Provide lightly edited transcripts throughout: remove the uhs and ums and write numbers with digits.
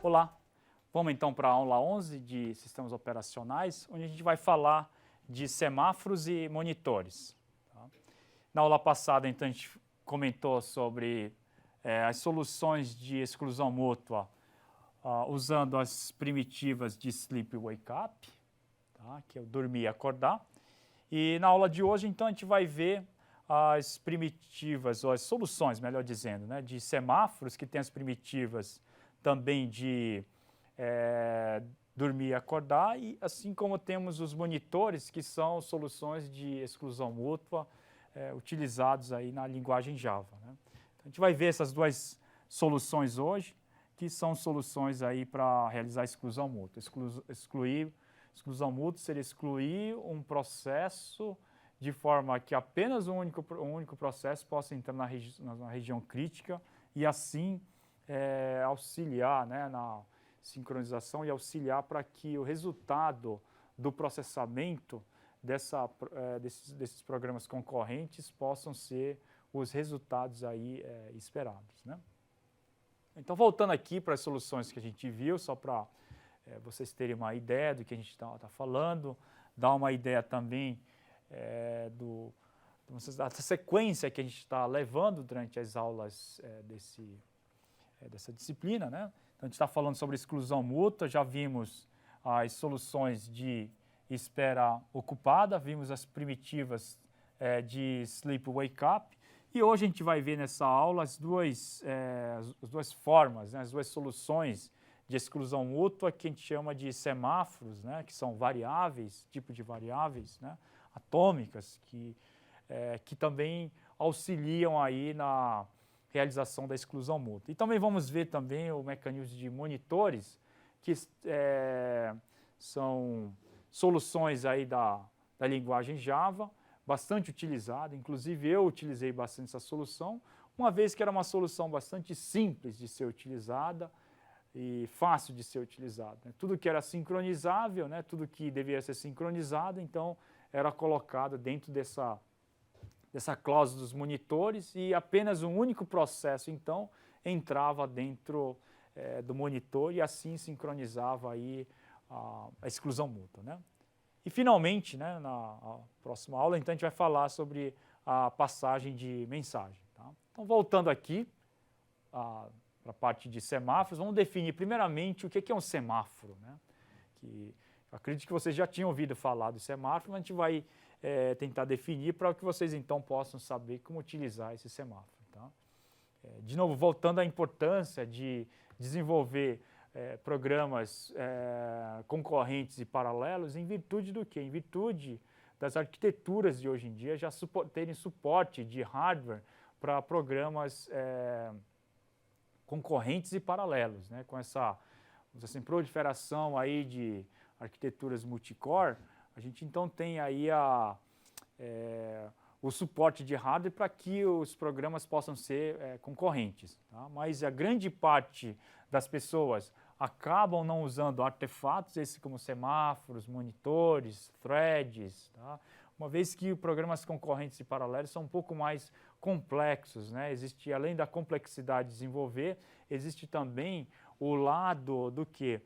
Olá, vamos então para a aula 11 de sistemas operacionais, onde a gente vai falar de semáforos e monitores. Tá? Na aula passada, então, a gente comentou sobre as soluções de exclusão mútua usando as primitivas de sleep e wake up, tá? Que é o dormir e acordar. E na aula de hoje, então, a gente vai ver as primitivas, ou as soluções, melhor dizendo, né, de semáforos, que tem as primitivas também de dormir e acordar, e assim como temos os monitores, que são soluções de exclusão mútua utilizados aí na linguagem Java. Né? Então, a gente vai ver essas duas soluções hoje, que são soluções aí para realizar exclusão mútua. Exclusão mútua seria excluir um processo de forma que apenas um único processo possa entrar na região crítica e assim auxiliar, né, na sincronização e auxiliar para que o resultado do processamento desses programas concorrentes possam ser os resultados aí esperados, né? Então, voltando aqui para as soluções que a gente viu, só para vocês terem uma ideia do que a gente está falando, dar uma ideia também da sequência que a gente está levando durante as aulas dessa disciplina, né? Então, a gente está falando sobre exclusão mútua, já vimos as soluções de espera ocupada, vimos as primitivas de sleep wake up, e hoje a gente vai ver nessa aula as duas formas, né, as duas soluções de exclusão mútua que a gente chama de semáforos, né, que são variáveis, tipo de variáveis, né, atômicas, que também auxiliam aí na realização da exclusão mútua. E também vamos ver também o mecanismo de monitores, que são soluções aí da linguagem Java, bastante utilizada, inclusive eu utilizei bastante essa solução, uma vez que era uma solução bastante simples de ser utilizada e fácil de ser utilizada. Né? Tudo que era sincronizável, né? Tudo que deveria ser sincronizado, então era colocado dentro dessa cláusula dos monitores e apenas um único processo, então, entrava dentro do monitor e assim sincronizava aí a exclusão mútua, né? E, finalmente, né, na próxima aula, então, a gente vai falar sobre a passagem de mensagem. Tá? Então, voltando aqui para a parte de semáforos, vamos definir, primeiramente, o que é um semáforo. Né? Que eu acredito que vocês já tinham ouvido falar do semáforo, mas a gente vai tentar definir para que vocês, então, possam saber como utilizar esse semáforo. Tá? De novo, voltando à importância de desenvolver programas concorrentes e paralelos, em virtude do quê? Em virtude das arquiteturas de hoje em dia já terem suporte de hardware para programas concorrentes e paralelos, né? Com essa proliferação aí de arquiteturas multicore, a gente então tem aí o suporte de hardware para que os programas possam ser concorrentes. Tá? Mas a grande parte das pessoas acabam não usando artefatos, esses como semáforos, monitores, threads, tá? Uma vez que programas concorrentes e paralelos são um pouco mais complexos, né? Existe, além da complexidade de desenvolver, existe também o lado do quê?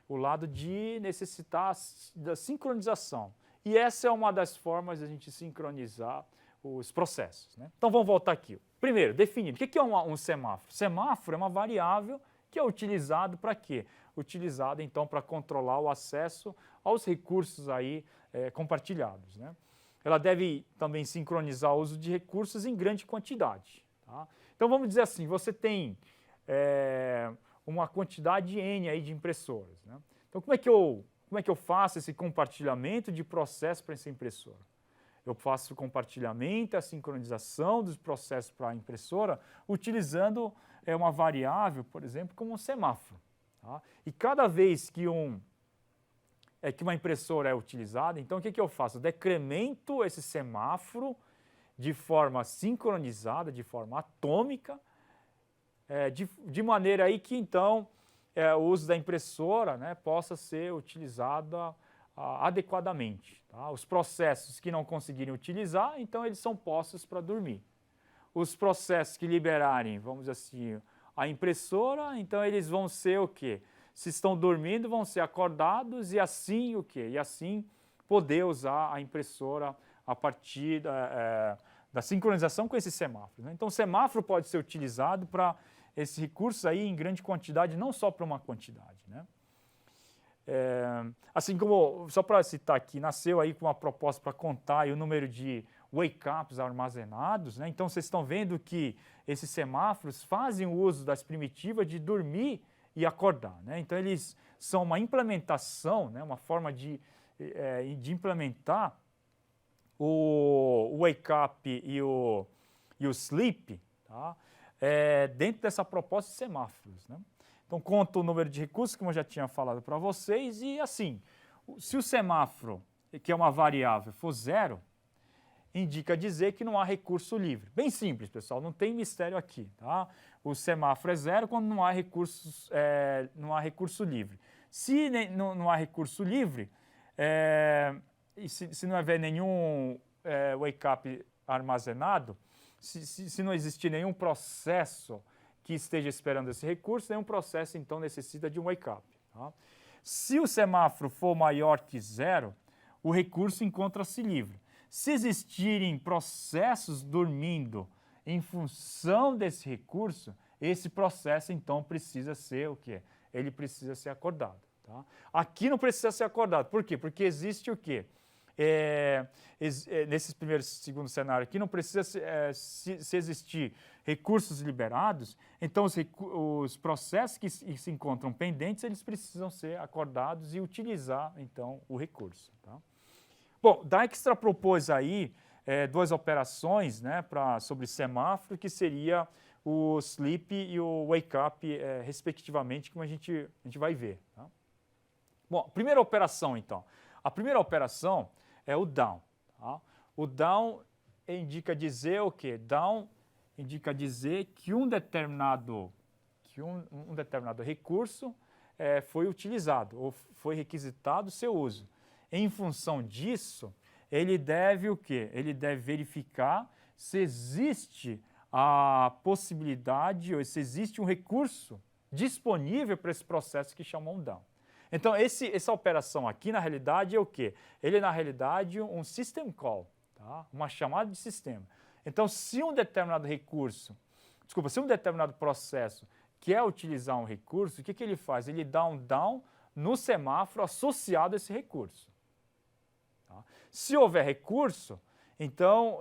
O lado de necessitar da sincronização. E essa é uma das formas de a gente sincronizar os processos. Né? Então, vamos voltar aqui. Primeiro, definir. O que é um semáforo? Semáforo é uma variável que é utilizado para quê? Utilizado, então, para controlar o acesso aos recursos aí, compartilhados. Né? Ela deve também sincronizar o uso de recursos em grande quantidade. Tá? Então, vamos dizer assim, você tem uma quantidade N aí de impressoras. Né? Então, como é que eu faço esse compartilhamento de processo para essa impressora? Eu faço o compartilhamento, a sincronização dos processos para a impressora, utilizando uma variável, por exemplo, como um semáforo. Tá? E cada vez que uma impressora é utilizada, então o que eu faço? Eu decremento esse semáforo de forma sincronizada, de forma atômica, de maneira aí que, então, o uso da impressora, né, possa ser utilizado adequadamente. Tá? Os processos que não conseguirem utilizar, então eles são postos para dormir. Os processos que liberarem, vamos dizer assim, a impressora, então eles vão ser o quê? se estão dormindo, vão ser acordados e assim o quê? E assim poder usar a impressora a partir da sincronização com esses semáforos, né? Então, o semáforo pode ser utilizado para esses recursos aí em grande quantidade, não só para uma quantidade, né? Assim como, só para citar aqui, nasceu aí com uma proposta para contar aí o número de wake-ups armazenados, né? Então, vocês estão vendo que esses semáforos fazem o uso das primitivas de dormir e acordar, né? Então, eles são uma implementação, né? Uma forma de implementar o wake-up e o sleep, tá? Dentro dessa proposta de semáforos, né? Então, conta o número de recursos, como eu já tinha falado para vocês, e assim, se o semáforo, que é uma variável, for 0, indica dizer que não há recurso livre. Bem simples, pessoal, não tem mistério aqui, tá? O semáforo é 0 quando não há recurso livre. Se não há recurso livre, e se não houver nenhum wake-up armazenado, se não existir nenhum processo que esteja esperando esse recurso, nenhum processo, então, necessita de um wake-up, tá? Se o semáforo for maior que 0, o recurso encontra-se livre. Se existirem processos dormindo em função desse recurso, esse processo, então, precisa ser o quê? Ele precisa ser acordado, tá? Aqui não precisa ser acordado. Por quê? Porque existe o quê? Nesse segundo cenário aqui, não precisa se existir recursos liberados, então os processos que se encontram pendentes, eles precisam ser acordados e utilizar, então, o recurso, tá? Bom, Dijkstra propôs aí 2 operações, né, sobre semáforo, que seria o sleep e o wake up, respectivamente, como a gente vai ver, tá? Bom, primeira operação, então. A primeira operação é o down, tá? O down indica dizer o quê? Down indica dizer que um determinado recurso foi utilizado ou foi requisitado o seu uso. Em função disso, ele deve o quê? Ele deve verificar se existe a possibilidade ou se existe um recurso disponível para esse processo que chamam down. Então, essa operação aqui, na realidade, é o quê? Ele é, na realidade, um system call, tá? Uma chamada de sistema. Então, se um determinado processo quer utilizar um recurso, o que ele faz? Ele dá um down no semáforo associado a esse recurso, tá? Se houver recurso, então,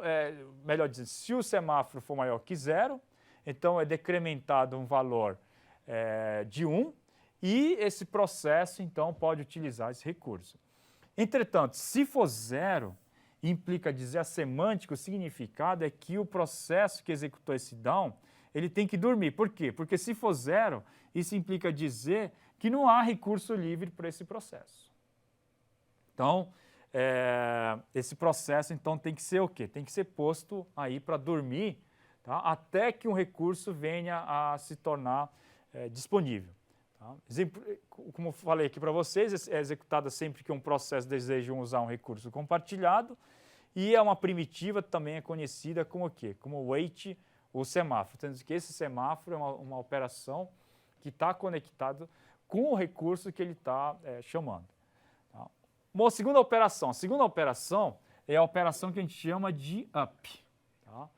melhor dizendo, se o semáforo for maior que 0, então é decrementado um valor de 1, e esse processo, então, pode utilizar esse recurso. Entretanto, se for 0, implica dizer a semântica, o significado é que o processo que executou esse down, ele tem que dormir. Por quê? Porque se for 0, isso implica dizer que não há recurso livre para esse processo. Então, esse processo, então, tem que ser o quê? Tem que ser posto aí para dormir, tá? Até que um recurso venha a se tornar disponível. Tá? Como eu falei aqui para vocês, é executada sempre que um processo deseja usar um recurso compartilhado, e é uma primitiva, também é conhecida como o quê? Como wait ou semáforo. Tendo que esse semáforo é uma operação que está conectado com o recurso que ele está chamando. Tá? Uma segunda operação. A segunda operação é a operação que a gente chama de up. Tá?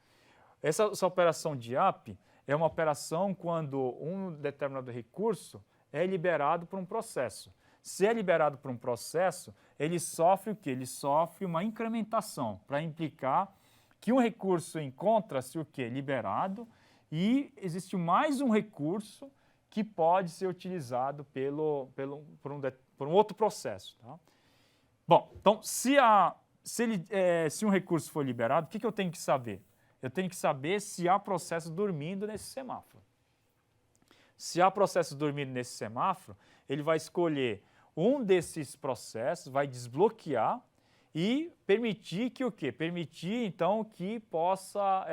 Essa operação de up é uma operação quando um determinado recurso é liberado por um processo. Se é liberado por um processo, ele sofre o quê? Ele sofre uma incrementação, para implicar que um recurso encontra-se o quê? Liberado, e existe mais um recurso que pode ser utilizado por um outro processo. Tá? Bom, então, se um recurso for liberado, o que eu tenho que saber? Eu tenho que saber se há processo dormindo nesse semáforo. Se há processo dormindo nesse semáforo, ele vai escolher um desses processos, vai desbloquear e permitir que o quê? Permitir, então, que possa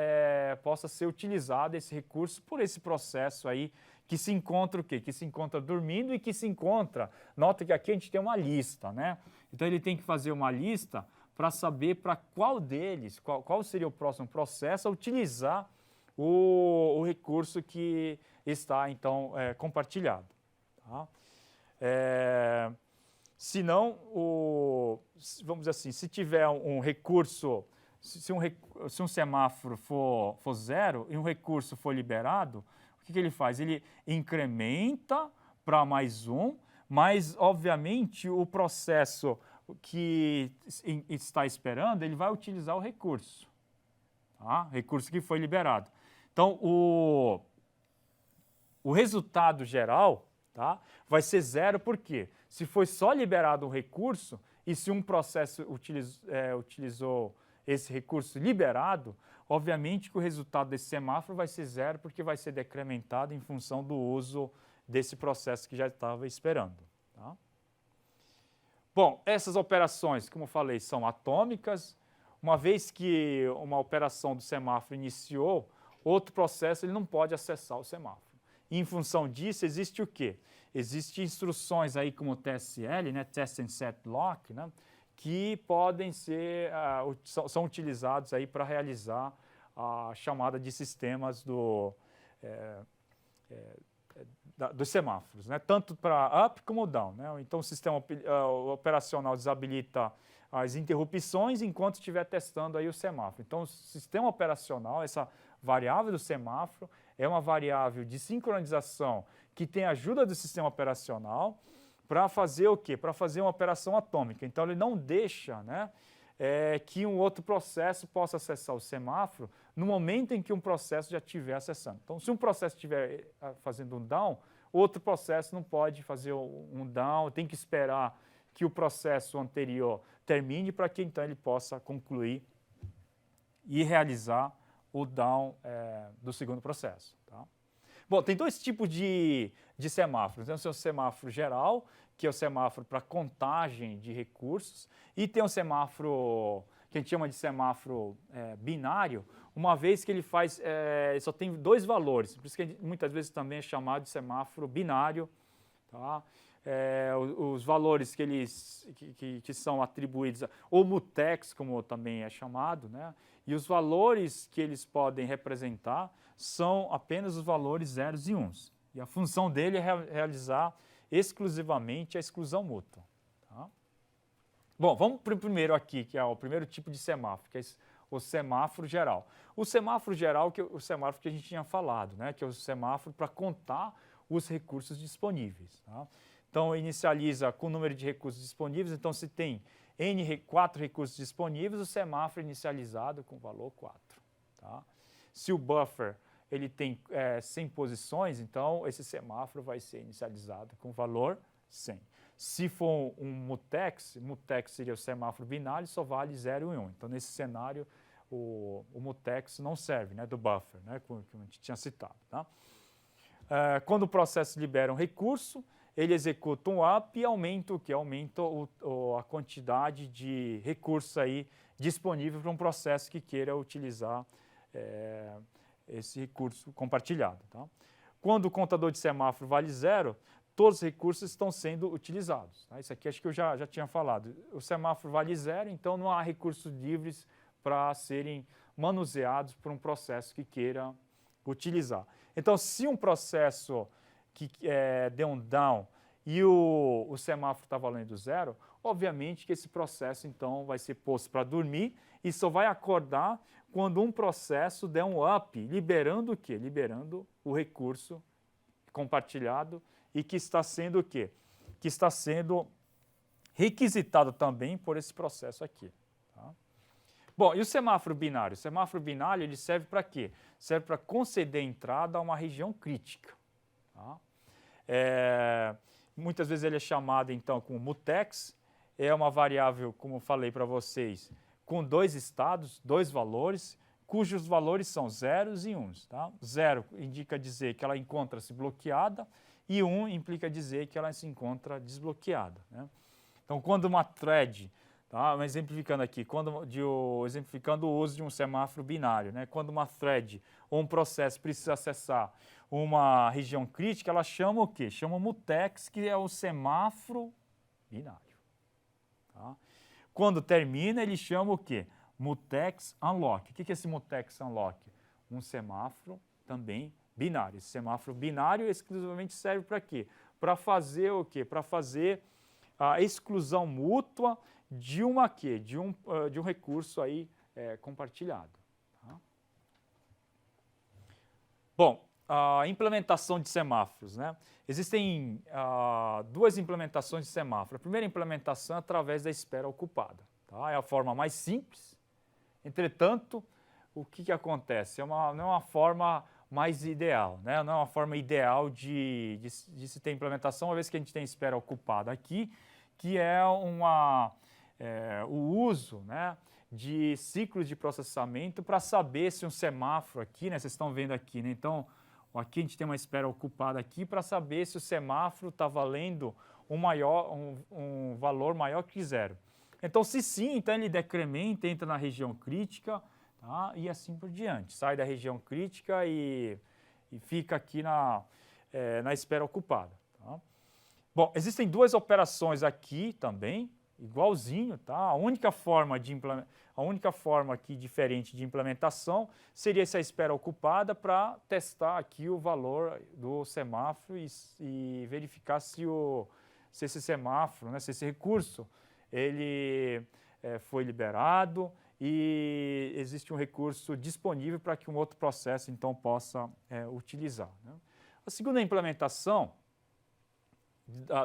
ser utilizado esse recurso por esse processo aí que se encontra o quê? Que se encontra dormindo e que se encontra... Nota que aqui a gente tem uma lista, né? Então, ele tem que fazer uma lista para saber para qual deles, qual seria o próximo processo a utilizar o recurso que está, então, compartilhado. Tá? Se não, vamos dizer assim, se tiver um recurso, se um semáforo for zero e um recurso for liberado, o que ele faz? Ele incrementa para mais um, mas, obviamente, o processo que está esperando, ele vai utilizar o recurso, tá? Recurso que foi liberado. Então, o resultado geral, tá, vai ser zero, por quê? Se foi só liberado um recurso e se um processo utilizou esse recurso liberado, obviamente que o resultado desse semáforo vai ser zero, porque vai ser decrementado em função do uso desse processo que já estava esperando. Tá? Bom, essas operações, como eu falei, são atômicas. Uma vez que uma operação do semáforo iniciou, outro processo ele não pode acessar o semáforo. E, em função disso, existe o quê? Existem instruções aí como o TSL, né, Test and Set Lock, né, que podem ser, são utilizados aí para realizar a chamada de sistemas dos semáforos, né, tanto para up como down. Né? Então, o sistema operacional desabilita as interrupções enquanto estiver testando aí o semáforo. Então, o sistema operacional, essa variável do semáforo, é uma variável de sincronização que tem a ajuda do sistema operacional para fazer o quê? Para fazer uma operação atômica. Então, ele não deixa, né, que um outro processo possa acessar o semáforo no momento em que um processo já estiver acessando. Então, se um processo estiver fazendo um down, outro processo não pode fazer um down, tem que esperar que o processo anterior termine para que então ele possa concluir e realizar o down do segundo processo. Tá? Bom, tem dois tipos de semáforos. Tem o semáforo geral, que é o semáforo para contagem de recursos, e tem o semáforo que a gente chama de semáforo binário, uma vez que ele só tem dois valores, por isso que muitas vezes também é chamado de semáforo binário. Tá? Os valores que são atribuídos, ou mutex, como também é chamado, né? E os valores que eles podem representar são apenas os valores zeros e uns. E a função dele é realizar exclusivamente a exclusão mútua. Tá? Bom, vamos para o primeiro aqui, que é o primeiro tipo de semáforo, que é o semáforo geral. O semáforo geral, que é o semáforo que a gente tinha falado, né? Que é o semáforo para contar os recursos disponíveis. Tá? Então, inicializa com o número de recursos disponíveis. Então, se tem 4 recursos disponíveis, o semáforo é inicializado com o valor 4. Tá? Se o buffer ele tem 100 posições, então esse semáforo vai ser inicializado com o valor 100. Se for um mutex seria o semáforo binário, só vale 0 e 1. Então, nesse cenário, o mutex não serve, né, do buffer, né, como a gente tinha citado. Tá? Quando o processo libera um recurso, ele executa um up e aumenta o que? Aumenta a quantidade de recursos aí disponível para um processo que queira utilizar esse recurso compartilhado. Tá? Quando o contador de semáforo vale 0, todos os recursos estão sendo utilizados. Tá? Isso aqui acho que eu já tinha falado. O semáforo vale 0, então não há recursos livres para serem manuseados por um processo que queira utilizar. Então, se um processo que deu um down e o semáforo está valendo 0, obviamente que esse processo, então, vai ser posto para dormir e só vai acordar quando um processo der um up, liberando o quê? Liberando o recurso compartilhado e que está sendo o quê? Que está sendo requisitado também por esse processo aqui. Tá? Bom, e o semáforo binário? O semáforo binário ele serve para quê? Serve para conceder entrada a uma região crítica. Tá? Muitas vezes ele é chamado, então, como mutex. É uma variável, como eu falei para vocês, com 2 estados, 2 valores, cujos valores são zeros e uns. Tá? 0 indica dizer que ela encontra-se bloqueada e 1 implica dizer que ela se encontra desbloqueada. Né? Então, quando uma thread, tá? Exemplificando aqui, exemplificando o uso de um semáforo binário, né? Quando uma thread ou um processo precisa acessar uma região crítica, ela chama o quê? Chama o mutex, que é o semáforo binário. Tá? Quando termina, ele chama o quê? Mutex unlock. O que é esse mutex unlock? Um semáforo também binário. Esse semáforo binário exclusivamente serve para quê? para fazer o quê? Para fazer a exclusão mútua de uma quê? De um recurso aí compartilhado. Tá? Bom, a implementação de semáforos, né? Existem duas implementações de semáforo. A primeira implementação é através da espera ocupada. Tá? É a forma mais simples. Entretanto, o que acontece? Não é uma forma mais ideal, né? Não é uma forma ideal de se ter implementação, uma vez que a gente tem espera ocupada aqui, que é o uso, né, de ciclos de processamento para saber se um semáforo aqui, né, vocês estão vendo aqui, né? Então, aqui a gente tem uma espera ocupada aqui para saber se o semáforo está valendo um valor maior que zero. Então, se sim, então ele decrementa, entra na região crítica, tá? E assim por diante. Sai da região crítica e fica aqui na espera ocupada. Tá? Bom, existem duas operações aqui também, igualzinho, tá? A única forma aqui diferente de implementação seria essa espera ocupada para testar aqui o valor do semáforo e verificar se esse semáforo, né, se esse recurso, ele foi liberado e existe um recurso disponível para que um outro processo, então, possa utilizar. Né? A segunda implementação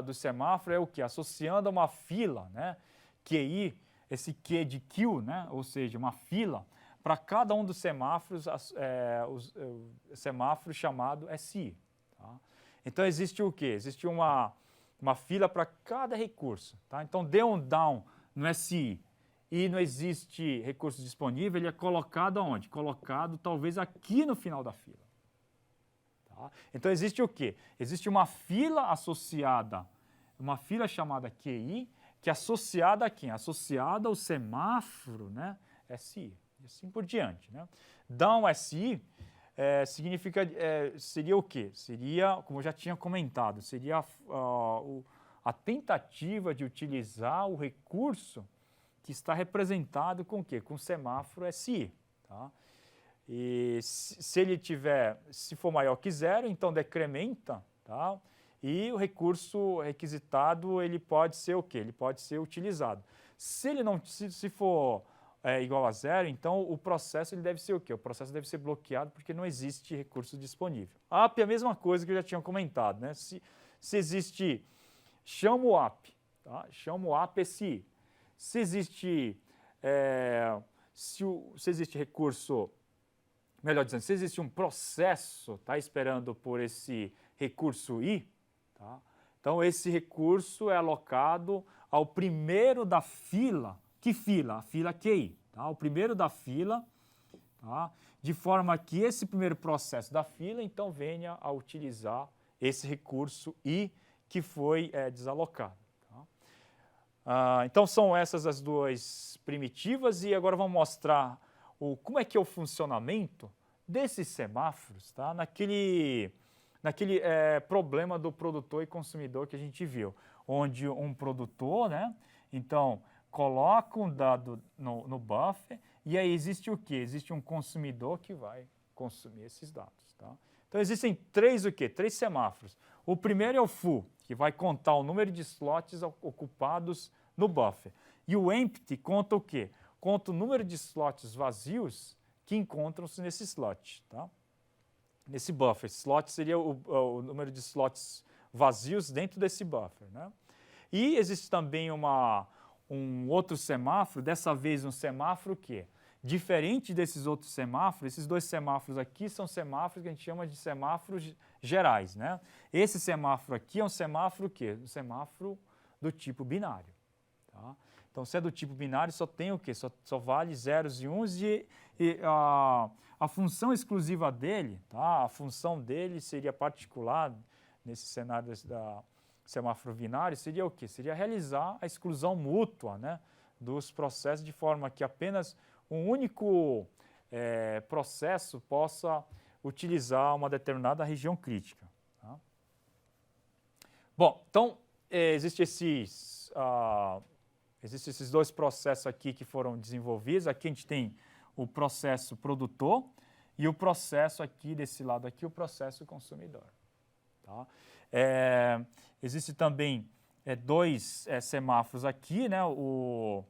do semáforo é o que? Associando a uma fila, né? QI, esse Q de Q, né? Ou seja, uma fila, para cada um dos semáforos, o semáforo chamado SI. Tá? Então, existe o quê? Existe uma fila para cada recurso. Tá? Então, dê um down no SI e não existe recurso disponível, ele é colocado aonde? Colocado talvez aqui no final da fila. Tá? Então, existe o quê? Existe uma fila associada, uma fila chamada QI, que é associada a quem? Associada ao semáforo, né? SI, e assim por diante. Né? Down SI seria o quê? Seria, como eu já tinha comentado, seria a tentativa de utilizar o recurso que está representado com o quê? Com o semáforo SI. Tá? E se for maior que zero, então decrementa, tá? E o recurso requisitado, ele pode ser o quê? Ele pode ser utilizado. Se for igual a zero, então o processo ele deve ser o quê? O processo deve ser bloqueado porque não existe recurso disponível. API é a mesma coisa que eu já tinha comentado, né? Se existe, chama o API, tá? Chama o API SI. Se existe recurso, melhor dizendo, se existe um processo, tá, esperando por esse recurso I, tá? Então esse recurso é alocado ao primeiro da fila. Que fila? A fila QI, tá? O primeiro da fila, tá? De forma que esse primeiro processo da fila, então, venha a utilizar esse recurso I que foi desalocado. Então, são essas as duas primitivas e agora vamos mostrar como é que é o funcionamento desses semáforos, tá? Naquele problema do produtor e consumidor que a gente viu, onde um produtor, né, então, coloca um dado no buffer e aí existe o quê? Existe um consumidor que vai consumir esses dados. Tá? Então, existem três semáforos. O primeiro é o full, que vai contar o número de slots ocupados no buffer. E o empty conta o quê? Conta o número de slots vazios que encontram-se nesse slot, tá? Nesse buffer. Slot seria o número de slots vazios dentro desse buffer, né? E existe também um outro semáforo, dessa vez um semáforo que, diferente desses outros semáforos, esses dois semáforos aqui são semáforos que a gente chama de semáforos gerais, né? Esse semáforo aqui é um semáforo quê? Um semáforo do tipo binário. Tá? Então, se é do tipo binário, só tem o quê? Só vale zeros e uns e a função exclusiva dele, tá? A função dele seria particular nesse cenário da semáforo binário, seria o quê? Seria realizar a exclusão mútua, né, dos processos de forma que apenas um único processo possa utilizar uma determinada região crítica. Tá? Bom, então, existem esses dois processos aqui que foram desenvolvidos. Aqui a gente tem o processo produtor e o processo aqui, desse lado aqui, o processo consumidor. Tá? Existe também dois semáforos aqui, né? O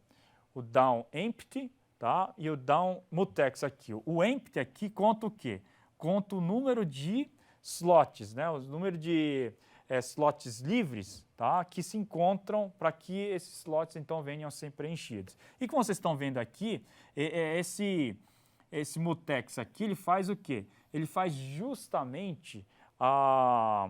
down empty, tá? E o down mutex aqui. O empty aqui conta o quê? Conta o número de slots, né? O número de slots livres, tá? Que se encontram para que esses slots então venham a ser preenchidos. E como vocês estão vendo aqui, esse mutex aqui, ele faz o quê? Ele faz justamente a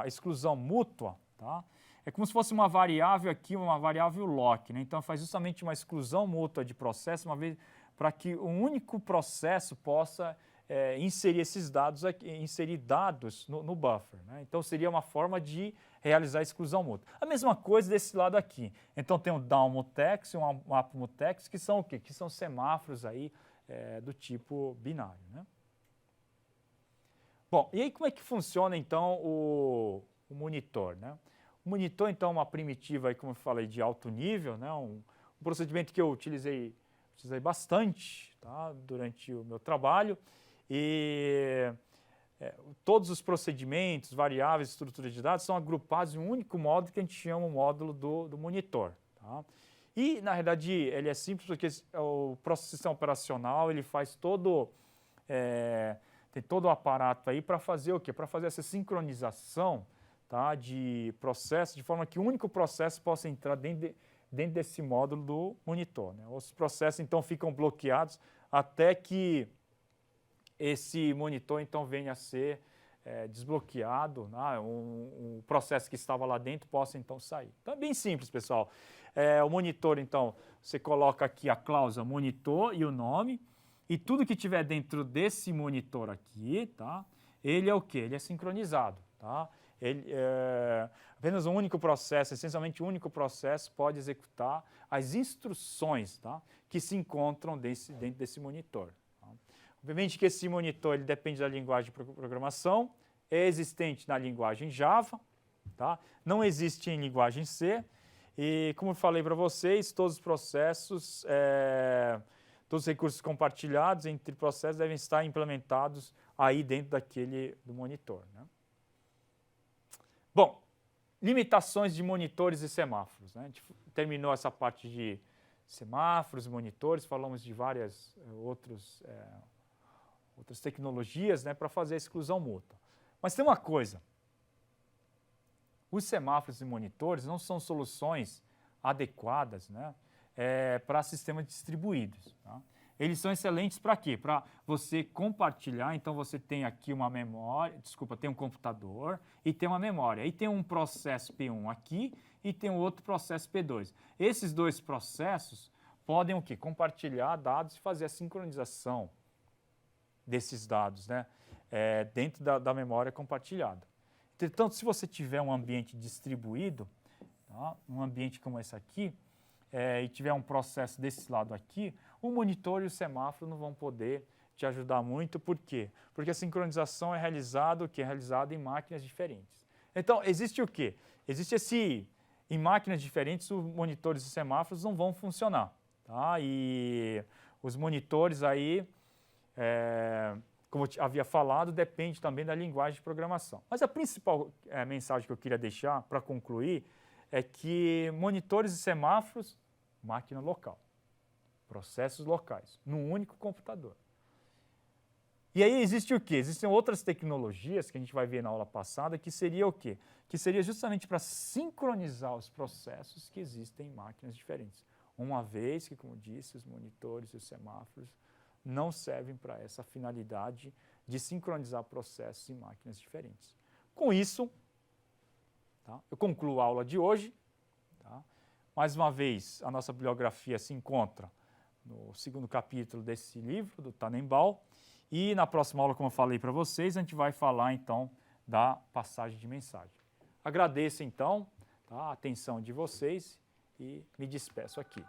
exclusão mútua, tá? É como se fosse uma variável aqui, uma variável lock, né? Então faz justamente uma exclusão mútua de processo, uma vez para que um único processo possa inserir esses dados aqui, inserir dados no buffer, né? Então seria uma forma de realizar a exclusão mútua. A mesma coisa desse lado aqui. Então tem um down mutex e um up mutex, que são o quê? Que são semáforos aí do tipo binário, né? Bom, e aí como é que funciona então o monitor, né? O monitor então é uma primitiva aí, como eu falei, de alto nível, né? Um procedimento que eu utilizei bastante, tá? Durante o meu trabalho. E todos os procedimentos, variáveis, estruturas de dados são agrupados em um único módulo que a gente chama o módulo do monitor, tá? E, na realidade, ele é simples porque o sistema operacional ele faz tem todo o aparato aí para fazer o quê? Para fazer essa sincronização, tá, de processos, de forma que um único processo possa entrar dentro desse módulo do monitor, né? Os processos, então, ficam bloqueados até que esse monitor, então, venha a ser desbloqueado, né? Um processo que estava lá dentro possa, então, sair. Então, é bem simples, pessoal. O monitor, então, você coloca aqui a cláusula monitor e o nome, e tudo que tiver dentro desse monitor aqui, tá? Ele é o quê? Ele é sincronizado, tá? Apenas um único processo, essencialmente um único processo, pode executar as instruções, tá, que se encontram dentro desse monitor. Tá? Obviamente que esse monitor ele depende da linguagem de programação, é existente na linguagem Java, tá? Não existe em linguagem C, e como eu falei para vocês, todos os processos, todos os recursos compartilhados entre processos devem estar implementados aí dentro do monitor, né? Bom, limitações de monitores e semáforos, né? A gente terminou essa parte de semáforos, monitores, falamos de várias outras tecnologias, né, para fazer a exclusão mútua. Mas tem uma coisa, os semáforos e monitores não são soluções adequadas, né, para sistemas distribuídos, tá? Eles são excelentes para quê? Para você compartilhar, então você tem aqui uma memória, tem um computador e tem uma memória. E tem um processo P1 aqui e tem um outro processo P2. Esses dois processos podem o quê? Compartilhar dados e fazer a sincronização desses dados, né? Dentro da memória compartilhada. Então, se você tiver um ambiente distribuído, tá? Um ambiente como esse aqui, e tiver um processo desse lado aqui, o monitor e o semáforo não vão poder te ajudar muito. Por quê? Porque a sincronização é realizada em máquinas diferentes. Então, existe o quê? Em máquinas diferentes, os monitores e semáforos não vão funcionar, tá? E os monitores aí, como eu havia falado, depende também da linguagem de programação. Mas a principal mensagem que eu queria deixar para concluir é que monitores e semáforos, máquina local, processos locais, num único computador. E aí existe o quê? Existem outras tecnologias que a gente vai ver na aula passada, que seria o quê? Que seria justamente para sincronizar os processos que existem em máquinas diferentes. Uma vez que, como disse, os monitores e os semáforos não servem para essa finalidade de sincronizar processos em máquinas diferentes. Com isso, tá, eu concluo a aula de hoje. Tá? Mais uma vez, a nossa bibliografia se encontra no segundo capítulo desse livro, do Tannenbaum. E na próxima aula, como eu falei para vocês, a gente vai falar então da passagem de mensagem. Agradeço então, tá, a atenção de vocês e me despeço aqui.